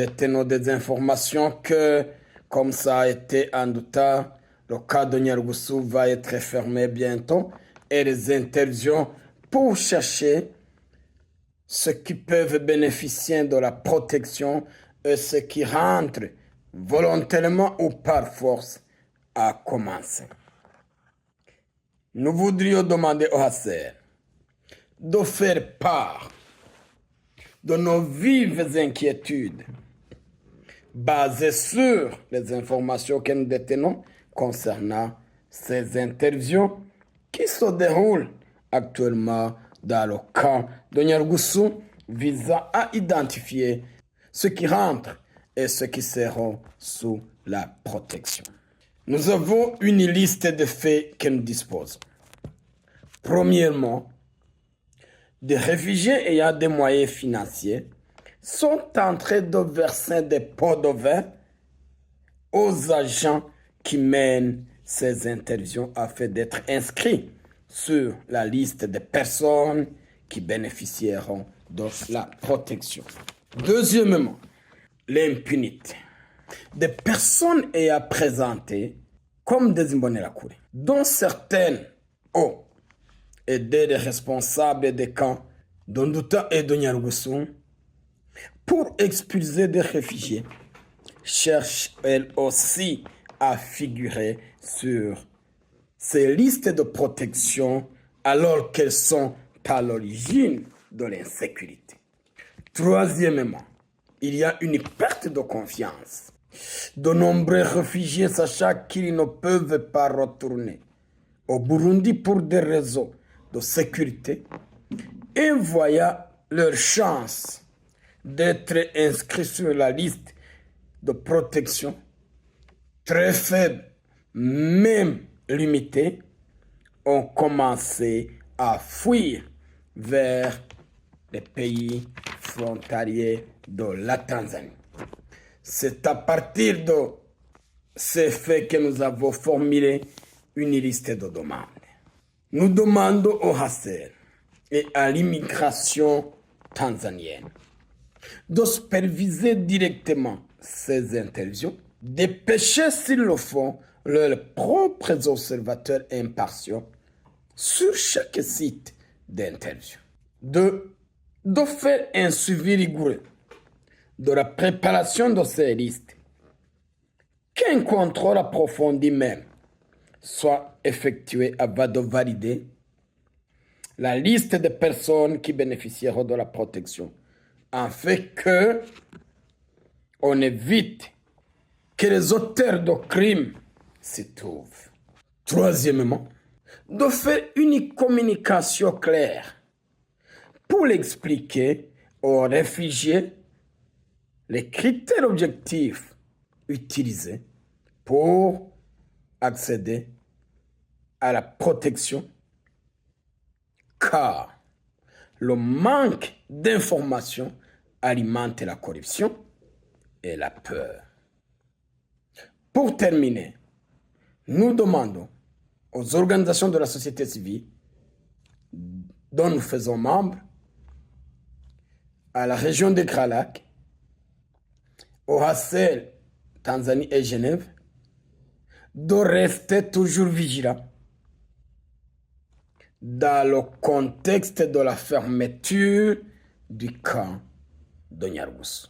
détenons des informations que, comme ça a été en doutant, le cas de Nyarugusu va être fermé bientôt et les interviews pour chercher ceux qui peuvent bénéficier de la protection et ceux qui rentrent volontairement ou par force à commencer. Nous voudrions demander au HCR de faire part de nos vives inquiétudes basées sur les informations que nous détenons concernant ces interviews qui se déroulent actuellement dans le camp de Nyarugusu visant à identifier ceux qui rentrent et ceux qui seront sous la protection. Nous avons une liste de faits que nous disposons. Premièrement, des réfugiés ayant des moyens financiers sont en train de verser des pots de vin aux agents qui mènent ces interviews afin d'être inscrits sur la liste des personnes qui bénéficieront de la protection. Deuxièmement, l'impunité des personnes ayant présenté comme des Imbonerakure, dont certaines ont aidé les responsables des camps d'Onduta et de Nyarugusu pour expulser des réfugiés, cherchent elles aussi à figurer sur ces listes de protection alors qu'elles sont à l'origine de l'insécurité. Troisièmement, il y a une perte de confiance. De nombreux réfugiés sachant qu'ils ne peuvent pas retourner au Burundi pour des raisons de sécurité et voyant leur chance d'être inscrits sur la liste de protection très faible, même limitée, ont commencé à fuir vers les pays frontaliers de la Tanzanie. C'est à partir de ces faits que nous avons formulé une liste de demandes. Nous demandons au HCR et à l'immigration tanzanienne de superviser directement ces interviews, de pêcher s'ils le font leurs propres observateurs impartiaux sur chaque site d'interview, de faire un suivi rigoureux de la préparation de ces listes, qu'un contrôle approfondi même soit effectué avant de valider la liste des personnes qui bénéficieront de la protection, afin que on évite que les auteurs de crimes s'y trouvent. Troisièmement, de faire une communication claire pour expliquer aux réfugiés les critères objectifs utilisés pour accéder à la protection, car le manque d'informations alimente la corruption et la peur. Pour terminer, nous demandons aux organisations de la société civile dont nous faisons membres, à la région de Grand Lac, au HCR, Tanzanie et Genève, de rester toujours vigilants dans le contexte de la fermeture du camp de Nyarugusu.